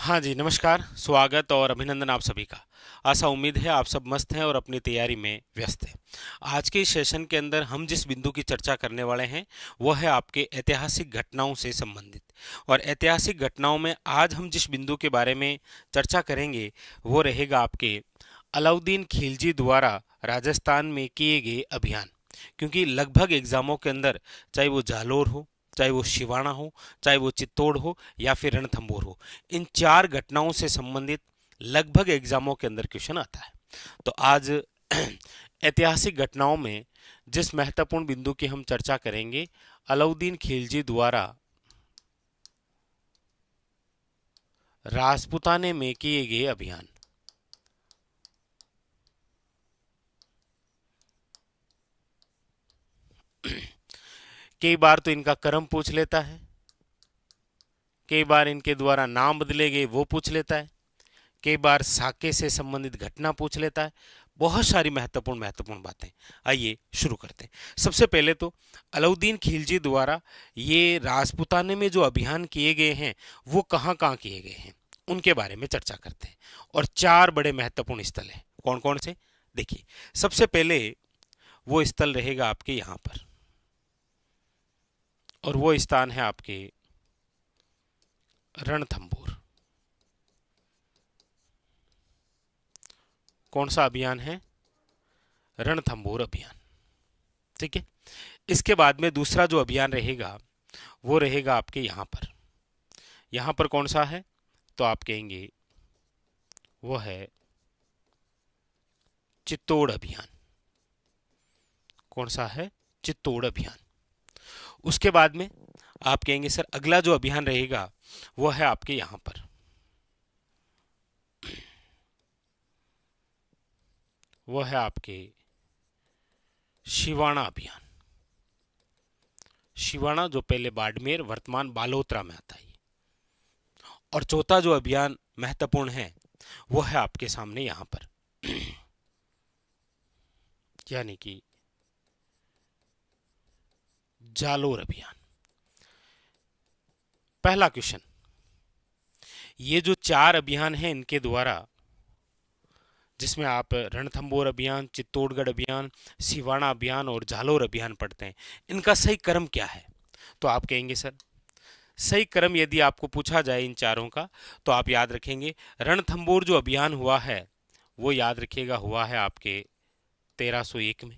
हाँ जी, नमस्कार, स्वागत और अभिनंदन आप सभी का। आशा उम्मीद है आप सब मस्त हैं और अपनी तैयारी में व्यस्त हैं। आज के इस सेशन के अंदर हम जिस बिंदु की चर्चा करने वाले हैं, वो है आपके ऐतिहासिक घटनाओं से संबंधित। और ऐतिहासिक घटनाओं में आज हम जिस बिंदु के बारे में चर्चा करेंगे, वो रहेगा आपके अलाउद्दीन खिलजी द्वारा राजस्थान में किए गए अभियान। क्योंकि लगभग एग्जामों के अंदर, चाहे वो जालोर हो, चाहे वो शिवाना हो, चाहे वो चित्तौड़ हो या फिर रणथंभौर हो, इन चार घटनाओं से संबंधित लगभग एग्जामों के अंदर क्वेश्चन आता है। तो आज ऐतिहासिक घटनाओं में जिस महत्वपूर्ण बिंदु की हम चर्चा करेंगे, अलाउद्दीन खिलजी द्वारा राजपुताने में किए गए अभियान। कई बार तो इनका क्रम पूछ लेता है, कई बार इनके द्वारा नाम बदले गए वो पूछ लेता है, कई बार साके से संबंधित घटना पूछ लेता है। बहुत सारी महत्वपूर्ण बातें। आइए शुरू करते हैं। सबसे पहले तो अलाउद्दीन खिलजी द्वारा ये राजपुताने में जो अभियान किए गए हैं, वो कहाँ कहाँ किए गए हैं, उनके बारे में चर्चा करते हैं। और चार बड़े महत्वपूर्ण स्थल हैं। कौन कौन से? देखिए, सबसे पहले वो स्थल रहेगा आपके यहाँ पर, और वो स्थान है आपके रणथंभौर। कौन सा अभियान है? रणथंभौर अभियान। ठीक है। इसके बाद में दूसरा जो अभियान रहेगा, वो रहेगा आपके यहाँ पर। यहाँ पर कौन सा है? तो आप कहेंगे वो है चित्तौड़ अभियान। कौन सा है? चित्तौड़ अभियान। उसके बाद में आप कहेंगे सर अगला जो अभियान रहेगा वो है आपके यहाँ पर, वो है आपके शिवाना अभियान। शिवाना जो पहले बाड़मेर वर्तमान बालोतरा में आता है। और चौथा जो अभियान महत्वपूर्ण है वो है आपके सामने यहाँ पर, यानी कि जालोर अभियान। पहला क्वेश्चन, ये जो चार अभियान हैं इनके द्वारा, जिसमें आप रणथंभौर अभियान, चित्तौड़गढ़ अभियान, सिवाना अभियान और जालोर अभियान पढ़ते हैं, इनका सही क्रम क्या है? तो आप कहेंगे सर सही क्रम यदि आपको पूछा जाए इन चारों का, तो आप याद रखेंगे रणथंभौर जो अभियान हुआ है वो याद रखिएगा हुआ है आपके 1301 में।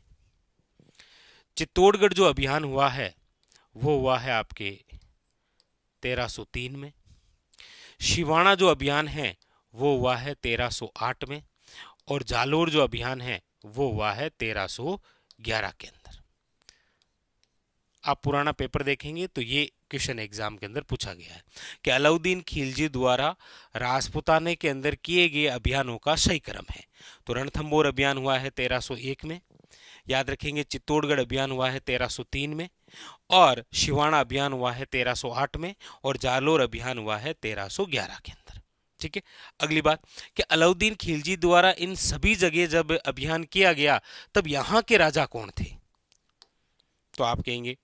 चित्तौड़गढ़ जो अभियान हुआ है वो हुआ है आपके 1303 में। शिवाना जो अभियान है वो हुआ है 1308 में। और जालोर जो अभियान है वो हुआ है 1311 के अंदर। आप पुराना पेपर देखेंगे तो ये क्वेश्चन एग्जाम के अंदर पूछा गया है कि अलाउद्दीन खिलजी द्वारा राजपुताने के अंदर किए गए अभियानों का सही क्रम है। तो रणथंभौर अभियान हुआ है 1301 में, याद रखेंगे चित्तौड़गढ़ अभियान हुआ है 1303 में, और शिवाना अभियान हुआ है 1308 में, और जालोर अभियान हुआ है 1311 के अंदर। ठीक है। अगली बात कि अलाउद्दीन खिलजी द्वारा इन सभी जगह जब अभियान किया गया तब यहाँ के राजा कौन थे? तो आप कहेंगे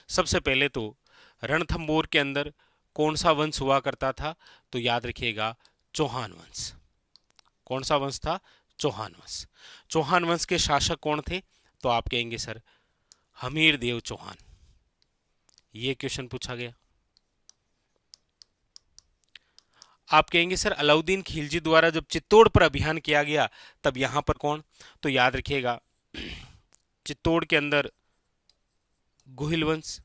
सबसे पहले तो रणथंभौर के अंदर कौन सा वंश हुआ करता था? तो याद रखिएगा चौहान वंश। कौन सा वंश था? चौहान वंश। चौहान वंश के शासक कौन थे? तो आप कहेंगे सर हमीर देव चौहान। ये क्वेश्चन पूछा गया। आप कहेंगे सर अलाउद्दीन खिलजी द्वारा जब चित्तौड़ पर अभियान किया गया तब यहां पर कौन? तो याद रखिएगा चित्तौड़ के अंदर गोहिल वंश।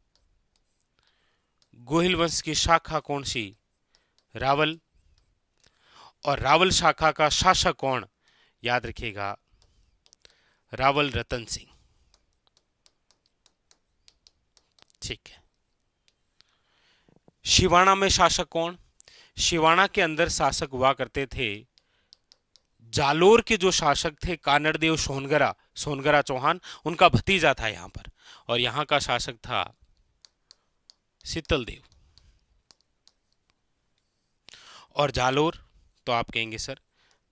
गोहिल वंश की शाखा कौन सी? रावल। और रावल शाखा का शासक कौन? याद रखिएगा रावल रतन सिंह। ठीक है। शिवाना में शासक कौन? शिवाना के अंदर शासक हुआ करते थे जालोर के जो शासक थे कानड़देव सोनगरा, सोनगरा चौहान, उनका भतीजा था यहां पर। और यहां का शासक था शीतल देव। और जालोर, तो आप कहेंगे सर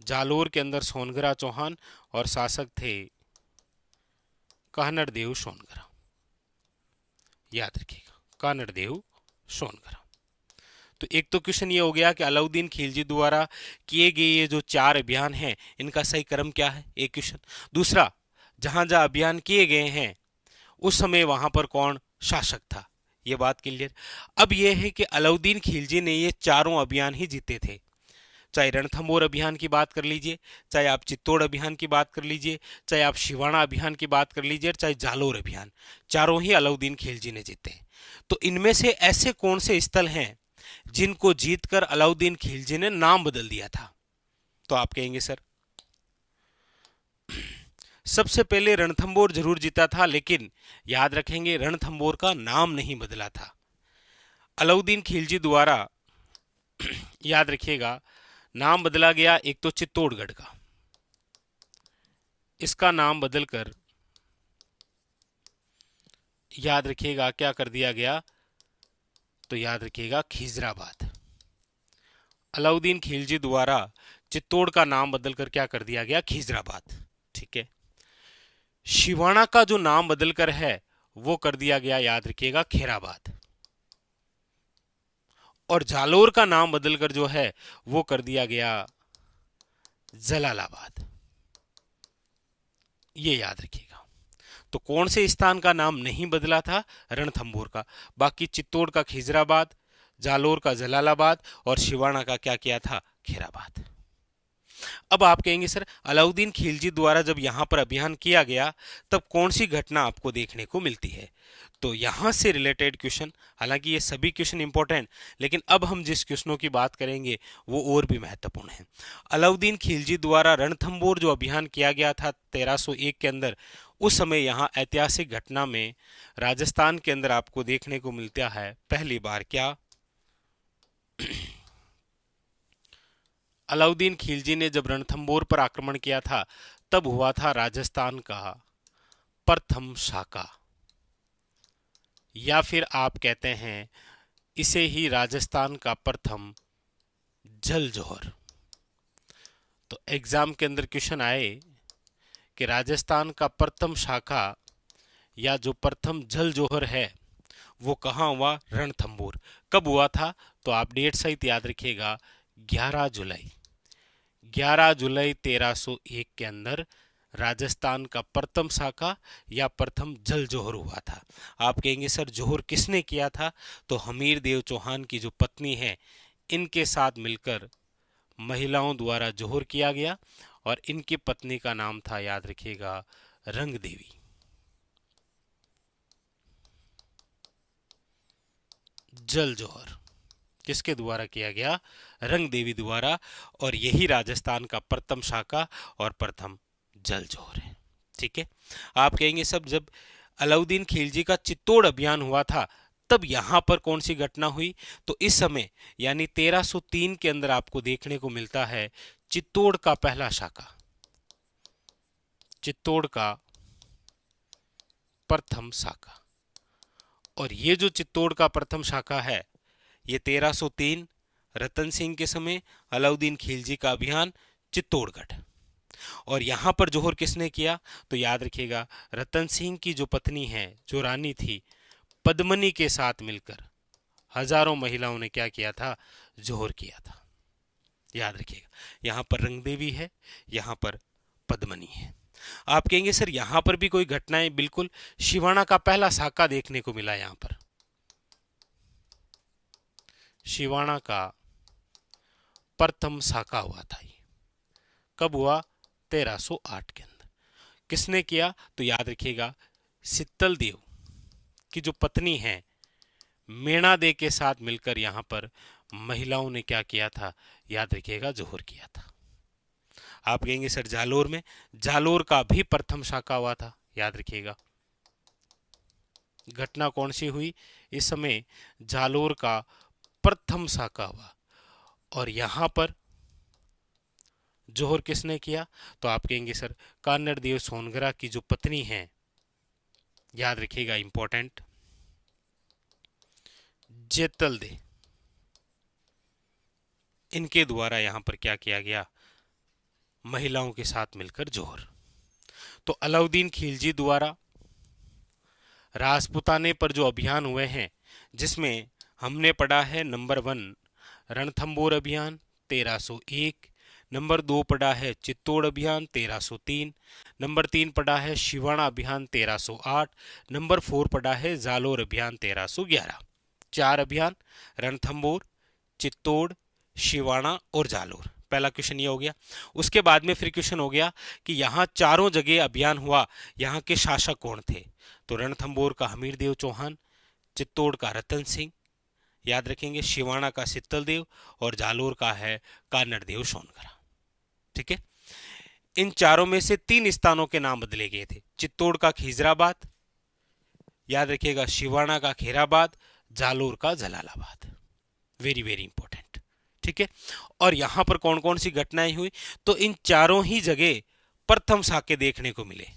जालोर के अंदर सोनगरा चौहान और शासक थे कानड़देव सोनगरा। याद रखिएगा कानड़देव सोनगरा। तो एक तो क्वेश्चन ये हो गया कि अलाउद्दीन खिलजी द्वारा किए गए ये जो 4 अभियान हैं इनका सही क्रम क्या है, एक क्वेश्चन। दूसरा, जहां जहां अभियान किए गए हैं उस समय वहां पर कौन शासक था, ये बात क्लियर। अब यह है कि अलाउद्दीन खिलजी ने ये चारों अभियान ही जीते थे, चाहे रणथंभौर अभियान की बात कर लीजिए, चाहे आप चित्तौड़ अभियान की बात कर लीजिए, चाहे आप शिवाना अभियान की बात कर लीजिए, चाहे जालोर अभियान, चारों ही अलाउद्दीन खिलजी ने जीते हैं। तो इनमें से ऐसे कौन से स्थल हैं जिनको जीतकर अलाउद्दीन खिलजी ने नाम बदल दिया था? तो आप कहेंगे सर सबसे पहले रणथंभौर जरूर जीता था, लेकिन याद रखेंगे रणथंभौर का नाम नहीं बदला था। अलाउद्दीन खिलजी द्वारा याद रखिएगा नाम बदला गया एक तो चित्तौड़गढ़ का, इसका नाम बदलकर याद रखिएगा क्या कर दिया गया, तो याद रखिएगा खिजराबाद। अलाउद्दीन खिलजी द्वारा चित्तौड़ का नाम बदलकर क्या कर दिया गया, खिजराबाद। ठीक है। शिवाना का जो नाम बदलकर है वो कर दिया गया, याद रखिएगा खैराबाद। और जालोर का नाम बदलकर जो है वो कर दिया गया जलालाबाद, ये याद रखिएगा। तो कौन से स्थान का नाम नहीं बदला था, रणथंभौर का। बाकी चित्तौड़ का खिजराबाद, जालोर का जलालाबाद और शिवाना का क्या किया था, खैराबाद। अब आप कहेंगे सर अलाउद्दीन खिलजी द्वारा जब यहां पर अभियान किया गया तब कौन सी घटना आपको देखने को मिलती है? तो यहां से रिलेटेड क्वेश्चन, हालांकि ये सभी क्वेश्चन इंपॉर्टेंट, लेकिन अब हम जिस क्वेश्चनों की बात करेंगे वो और भी महत्वपूर्ण है। अलाउद्दीन खिलजी द्वारा रणथंभौर जो अभियान किया गया था 1301 के अंदर, उस समय यहाँ ऐतिहासिक घटना में राजस्थान के अंदर आपको देखने को मिलता है पहली बार क्या, अलाउद्दीन खिलजी ने जब रणथंभौर पर आक्रमण किया था तब हुआ था राजस्थान का प्रथम साका, या फिर आप कहते हैं इसे ही राजस्थान का प्रथम जल जोहर। तो एग्जाम के अंदर क्वेश्चन आए कि राजस्थान का प्रथम शाखा या जो प्रथम जल जोहर है वो कहाँ हुआ, रणथंभौर। कब हुआ था, तो आप डेट सहित याद रखिएगा 11 जुलाई 1301 के अंदर राजस्थान का प्रथम शाखा या प्रथम जल जोहर हुआ था। आप कहेंगे सर जोहर किसने किया था, तो हमीर देव चौहान की जो पत्नी है इनके साथ मिलकर महिलाओं द्वारा जोहर किया गया और इनकी पत्नी का नाम था, याद रखिएगा, रंग देवी। जल जोहर किसके द्वारा किया गया, रंग देवी द्वारा, और यही राजस्थान का प्रथम शाखा और प्रथम जल जोहर है। ठीक है। आप कहेंगे सब जब अलाउद्दीन खिलजी का चित्तौड़ अभियान हुआ था तब यहां पर कौन सी घटना हुई, तो इस समय यानी 1303 के अंदर आपको देखने को मिलता है चित्तौड़ का पहला शाखा, चित्तौड़ का प्रथम शाखा। और ये जो चित्तौड़ का प्रथम शाखा है ये 1303 रतन सिंह के समय अलाउद्दीन खिलजी का अभियान चित्तौड़गढ़। और यहां पर जोहर किसने किया, तो याद रखिएगा रतन सिंह की जो पत्नी है, जो रानी थी, पद्मनी के साथ मिलकर हजारों महिलाओं ने क्या किया था, जोहर किया था। याद रखिएगा यहां पर रंगदेवी है, यहां पर पद्मनी है। आप कहेंगे सर यहां पर भी कोई घटनाएं, बिल्कुल शिवाना का पहला साका देखने को मिला, यहां पर शिवाना का प्रथम साका हुआ था। ये कब हुआ, 1308 के अंदर। किसने किया, तो याद रखिएगा शीतल देव की जो पत्नी है मेणा दे के साथ मिलकर यहां पर महिलाओं ने क्या किया था, याद रखिएगा जोहर किया था। आप कहेंगे सर जालोर में, जालोर का भी प्रथम शाखा हुआ था, याद रखिएगा। घटना कौन सी हुई, इस समय जालोर का प्रथम शाखा हुआ और यहां पर जोहर किसने किया, तो आप कहेंगे सर कान्नड़ देव सोनगरा की जो पत्नी है, याद रखिएगा इंपॉर्टेंट, जेतल दे, इनके द्वारा यहां पर क्या किया गया, महिलाओं के साथ मिलकर जोहर। तो अलाउद्दीन खिलजी द्वारा राजपुताने पर जो अभियान हुए हैं जिसमें हमने पढ़ा है नंबर 1 रणथंबोर अभियान 1301। नंबर 2 पड़ा है चित्तौड़ अभियान 1303। नंबर 3 पड़ा है शिवाणा अभियान 1308। नंबर 4 पड़ा है जालोर अभियान 1311। 4 अभियान, रणथंबोर, चित्तौड़, शिवाणा और जालोर। पहला क्वेश्चन ये हो गया। उसके बाद में फिर क्वेश्चन हो गया कि यहाँ चारों जगह अभियान हुआ, यहाँ के शासक कौन थे? तो रणथंबोर का हमीरदेव चौहान, चित्तौड़ का रतन सिंह, याद रखेंगे, शिवाणा का शीतलदेव और जालोर का है कानरदेव सोनकरा। ठीक है। इन चारों में से 3 स्थानों के नाम बदले गए थे। चित्तौड़ का खिजराबाद, याद रखिएगा, शिवाणा का खेराबाद, जालोर का जलालाबाद। Very very important. ठीक है। और यहां पर कौन कौन सी घटनाएं हुई? तो इन चारों ही जगह प्रथम साके देखने को मिले।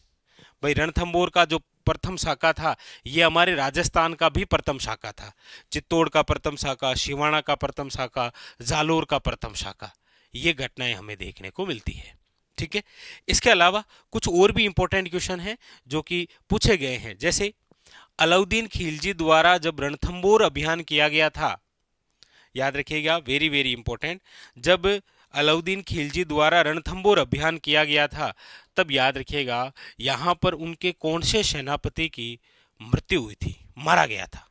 भाई रणथंबोर का जो प्रथम शाखा था ये हमारे राजस्थान का भी प्रथम शाखा था। चित्तौड़ का प्रथम शाखा, शिवाणा का प्रथम शाखा, जालोर का प्रथम शाखा, ये घटनाएं हमें देखने को मिलती है। ठीक है। इसके अलावा कुछ और भी इंपॉर्टेंट क्वेश्चन हैं जो कि पूछे गए हैं। जैसे अलाउद्दीन खिलजी द्वारा जब रणथंबोर अभियान किया गया था, याद रखिएगा, वेरी वेरी इंपॉर्टेंट, जब अलाउद्दीन खिलजी द्वारा रणथंबोर अभियान किया गया था तब याद रखिएगा यहां पर उनके कौन से सेनापति की मृत्यु हुई थी, मारा गया था?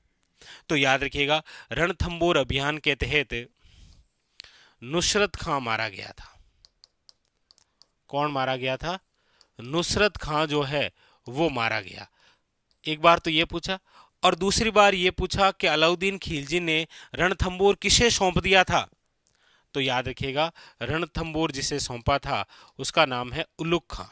तो याद रखिएगा रणथंबोर अभियान के तहत नुसरत खां मारा गया था। कौन मारा गया था? नुसरत खां जो है वो मारा गया। एक बार तो ये पूछा, और दूसरी बार ये पूछा कि अलाउद्दीन खिलजी ने रणथंबोर किसे सौंप दिया था? तो याद रखिएगा रणथंबोर जिसे सौंपा था उसका नाम है उलुग खां।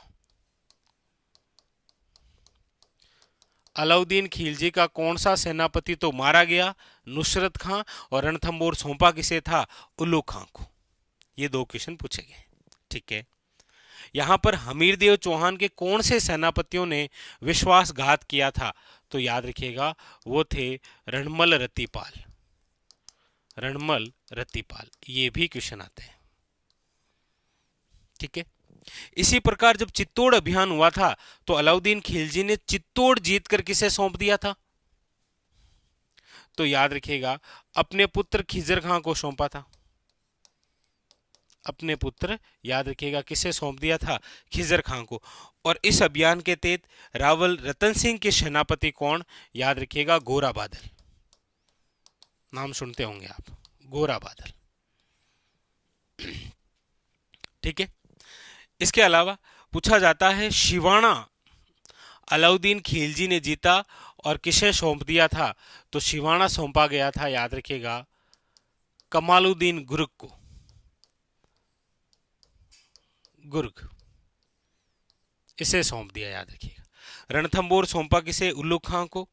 अलाउद्दीन खिलजी का कौन सा सेनापति तो मारा गया? नुसरत खां। और रणथंबोर सौंपा किसे था? उलुग खां को। ये 2 क्वेश्चन पूछे गए। ठीक है। यहां पर हमीरदेव चौहान के कौन से सेनापतियों ने विश्वासघात किया था? तो याद रखिएगा वो थे रणमल रतिपाल। रणमल रतिपाल, ये भी क्वेश्चन आते हैं। ठीक है। इसी प्रकार जब चित्तौड़ अभियान हुआ था तो अलाउद्दीन खिलजी ने चित्तौड़ जीतकर किसे सौंप दिया था? तो याद रखिएगा अपने पुत्र खिजर खां को सौंपा था। अपने पुत्र, याद रखिएगा, किसे सौंप दिया था? खिजर खां को। और इस अभियान के तहत रावल रतन सिंह के सेनापति कौन? याद रखिएगा गोरा बादल। नाम सुनते होंगे आप, गोरा बादल। ठीक है। इसके अलावा पूछा जाता है शिवाणा अलाउद्दीन खिलजी ने जीता और किसे सौंप दिया था? तो शिवाणा सौंपा गया था, याद रखिएगा, कमालुद्दीन गुर्ग को। गुर्ग, इसे सौंप दिया, याद रखिएगा। रणथंबोर सौंपा किसे? उल्लुग खां को।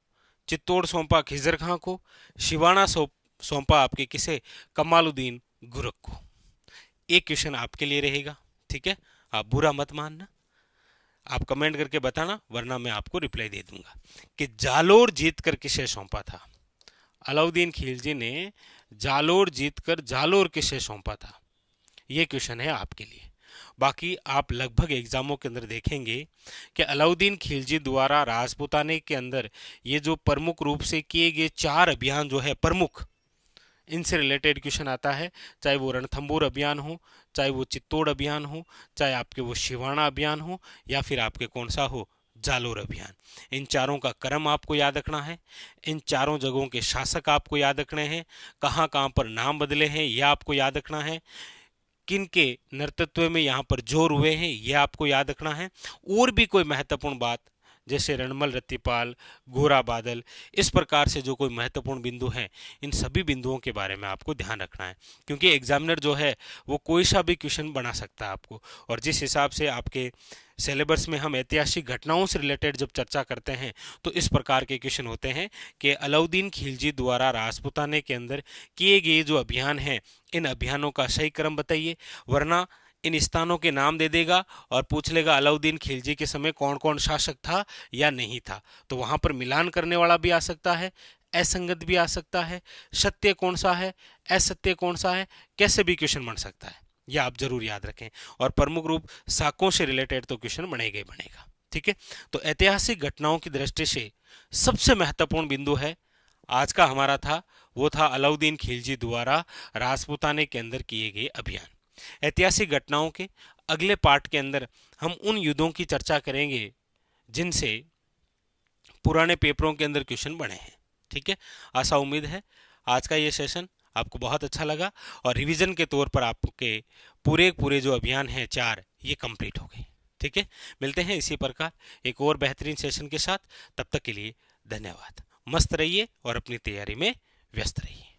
चित्तौड़ सौंपा खिजर खां को। शिवाणा सौंपा आपके किसे? कमालुद्दीन गुर्ग को। एक क्वेश्चन आपके लिए रहेगा। ठीक है। आप बुरा मत मानना, आप कमेंट करके बताना, वरना मैं आपको रिप्लाई दे दूंगा कि जालोर जीतकर किसे सौंपा था? अलाउद्दीन खिलजी ने जालोर जीतकर जालोर किसे सौंपा था? यह क्वेश्चन है आपके लिए। बाकी आप लगभग एग्जामों के अंदर देखेंगे कि अलाउद्दीन खिलजी द्वारा राजपूताने के अंदर ये जो प्रमुख रूप से किए गए 4 अभियान जो है प्रमुख, इनसे रिलेटेड क्वेश्चन आता है। चाहे वो रणथंबोर अभियान हो, चाहे वो चित्तौड़ अभियान हो, चाहे आपके वो शिवाणा अभियान हो, या फिर आपके कौन सा हो, जालोर अभियान। इन चारों का क्रम आपको याद रखना है। इन चारों जगहों के शासक आपको याद रखने हैं। कहाँ कहाँ पर नाम बदले हैं यह आपको याद रखना है। किन के नेतृत्व में यहाँ पर जोर हुए हैं यह आपको याद रखना है। और भी कोई महत्वपूर्ण बात जैसे रणमल रतिपाल, गोरा बादल, इस प्रकार से जो कोई महत्वपूर्ण बिंदु हैं, इन सभी बिंदुओं के बारे में आपको ध्यान रखना है, क्योंकि एग्जामिनर जो है वो कोई सा भी क्वेश्चन बना सकता है आपको। और जिस हिसाब से आपके सिलेबस में हम ऐतिहासिक घटनाओं से रिलेटेड जब चर्चा करते हैं तो इस प्रकार के क्वेश्चन होते हैं कि अलाउद्दीन खिलजी द्वारा राजपूताने के अंदर किए गए जो अभियान हैं, इन अभियानों का सही क्रम बताइए। वरना इन स्थानों के नाम दे देगा और पूछ लेगा अलाउद्दीन खिलजी के समय कौन कौन शासक था या नहीं था, तो वहां पर मिलान करने वाला भी आ सकता है, असंगत भी आ सकता है, सत्य कौन सा है, असत्य कौन सा है, कैसे भी क्वेश्चन बन सकता है, यह आप जरूर याद रखें। और प्रमुख रूप साकों से रिलेटेड तो क्वेश्चन बनेगा ही बनेगा। ठीक है। तो ऐतिहासिक घटनाओं की दृष्टि से सबसे महत्वपूर्ण बिंदु है आज का हमारा था वो था अलाउद्दीन खिलजी द्वारा राजपूताने के अंदर किए गए अभियान। ऐतिहासिक घटनाओं के अगले पार्ट के अंदर हम उन युद्धों की चर्चा करेंगे जिनसे पुराने पेपरों के अंदर क्वेश्चन बने हैं। ठीक है, आशा उम्मीद है आज का ये सेशन आपको बहुत अच्छा लगा और रिवीजन के तौर पर आपके पूरे पूरे जो अभियान हैं 4 ये कंप्लीट हो गए। ठीक है, मिलते हैं इसी प्रकार एक और बेहतरीन सेशन के साथ। तब तक के लिए धन्यवाद। मस्त रहिए और अपनी तैयारी में व्यस्त रहिए।